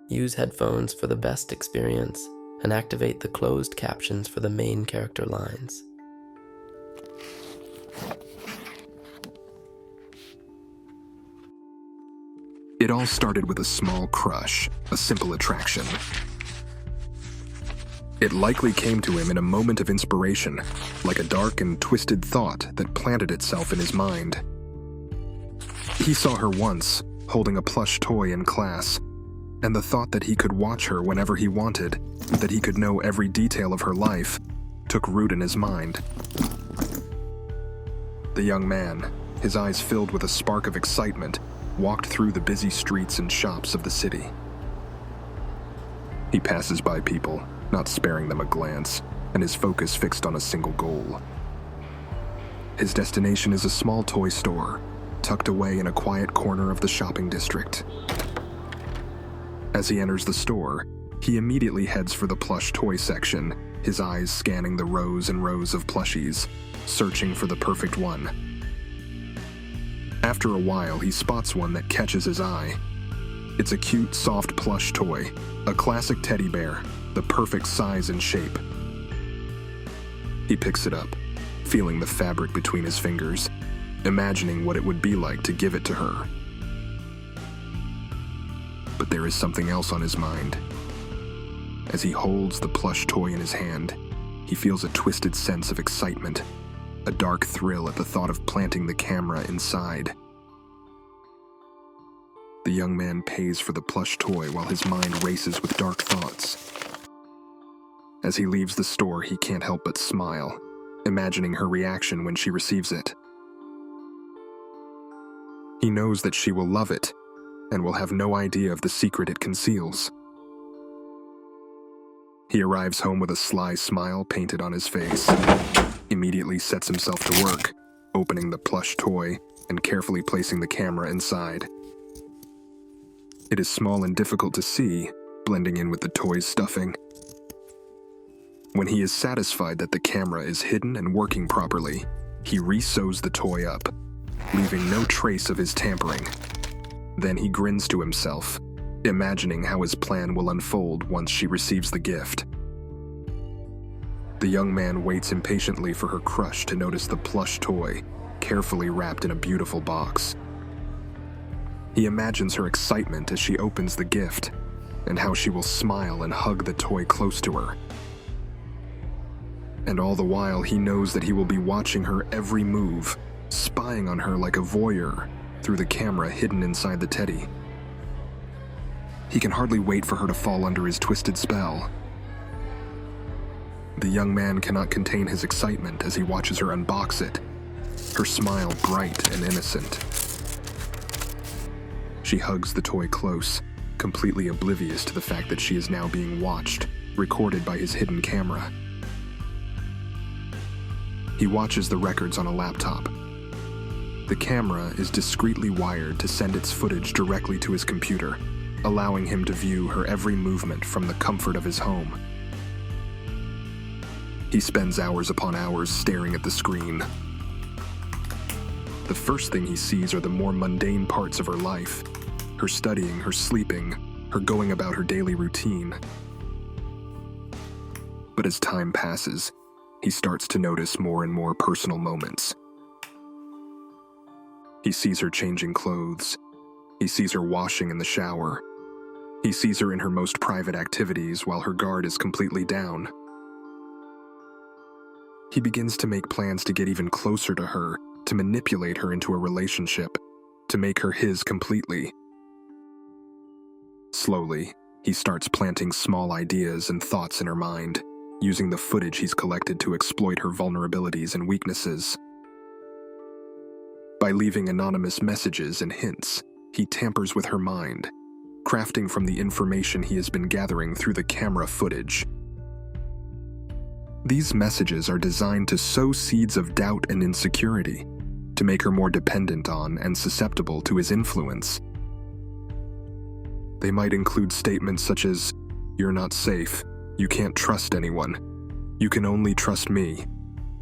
Use headphones for the best experience, and activate the closed captions for the main character lines. It all started with a small crush, a simple attraction. It likely came to him in a moment of inspiration, like a dark and twisted thought that planted itself in his mind. He saw her once, holding a plush toy in class, and the thought that he could watch her whenever he wanted, that he could know every detail of her life, took root in his mind. The young man, his eyes filled with a spark of excitement, walked through the busy streets and shops of the city. He passes by people, not sparing them a glance, and his focus fixed on a single goal. His destination is a small toy store, tucked away in a quiet corner of the shopping district. As he enters the store, he immediately heads for the plush toy section, his eyes scanning the rows and rows of plushies, searching for the perfect one. After a while, he spots one that catches his eye. It's a cute, soft plush toy, a classic teddy bear, the perfect size and shape. He picks it up, feeling the fabric between his fingers, imagining what it would be like to give it to her. But there is something else on his mind. As he holds the plush toy in his hand, he feels a twisted sense of excitement, a dark thrill at the thought of planting the camera inside. The young man pays for the plush toy while his mind races with dark thoughts. As he leaves the store, he can't help but smile, imagining her reaction when she receives it. He knows that she will love it, and will have no idea of the secret it conceals. He arrives home with a sly smile painted on his face, immediately sets himself to work, opening the plush toy and carefully placing the camera inside. It is small and difficult to see, blending in with the toy's stuffing. When he is satisfied that the camera is hidden and working properly, he re-sews the toy up, leaving no trace of his tampering. Then he grins to himself, imagining how his plan will unfold once she receives the gift. The young man waits impatiently for her crush to notice the plush toy, carefully wrapped in a beautiful box. He imagines her excitement as she opens the gift, and how she will smile and hug the toy close to her. And all the while, he knows that he will be watching her every move, spying on her like a voyeur through the camera hidden inside the teddy. He can hardly wait for her to fall under his twisted spell. The young man cannot contain his excitement as he watches her unbox it, her smile bright and innocent. She hugs the toy close, completely oblivious to the fact that she is now being watched, recorded by his hidden camera. He watches the records on a laptop. The camera is discreetly wired to send its footage directly to his computer, allowing him to view her every movement from the comfort of his home. He spends hours upon hours staring at the screen. The first thing he sees are the more mundane parts of her life, her studying, her sleeping, her going about her daily routine. But as time passes, he starts to notice more and more personal moments. He sees her changing clothes. He sees her washing in the shower. He sees her in her most private activities while her guard is completely down. He begins to make plans to get even closer to her, to manipulate her into a relationship, to make her his completely. Slowly, he starts planting small ideas and thoughts in her mind, using the footage he's collected to exploit her vulnerabilities and weaknesses. By leaving anonymous messages and hints, he tampers with her mind, crafting from the information he has been gathering through the camera footage. These messages are designed to sow seeds of doubt and insecurity, to make her more dependent on and susceptible to his influence. They might include statements such as, "You're not safe, you can't trust anyone, you can only trust me,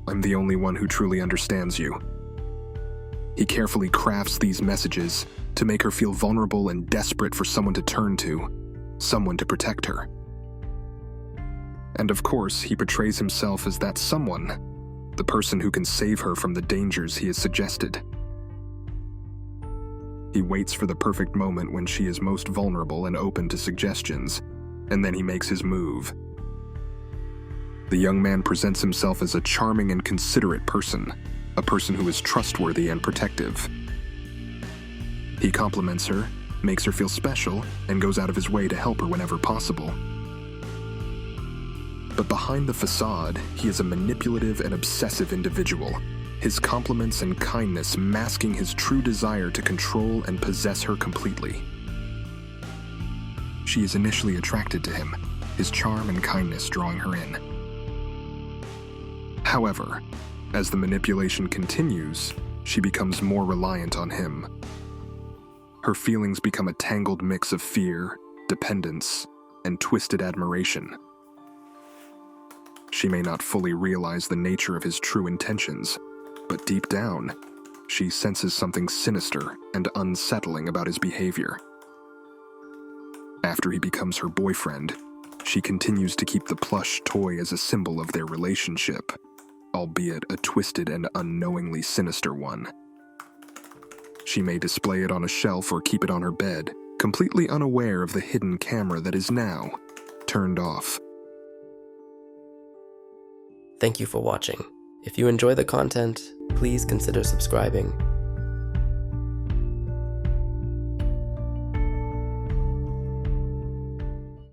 I'm the only one who truly understands you." He carefully crafts these messages to make her feel vulnerable and desperate for someone to turn to, someone to protect her. And of course, he portrays himself as that someone, the person who can save her from the dangers he has suggested. He waits for the perfect moment when she is most vulnerable and open to suggestions, and then he makes his move. The young man presents himself as a charming and considerate person, a person who is trustworthy and protective. He compliments her, makes her feel special, and goes out of his way to help her whenever possible. But behind the facade, he is a manipulative and obsessive individual, his compliments and kindness masking his true desire to control and possess her completely. She is initially attracted to him, his charm and kindness drawing her in. However, as the manipulation continues, she becomes more reliant on him. Her feelings become a tangled mix of fear, dependence, and twisted admiration. She may not fully realize the nature of his true intentions, but deep down, she senses something sinister and unsettling about his behavior. After he becomes her boyfriend, she continues to keep the plush toy as a symbol of their relationship, albeit a twisted and unknowingly sinister one. She may display it on a shelf or keep it on her bed, completely unaware of the hidden camera that is now turned off. Thank you for watching. If you enjoy the content, please consider subscribing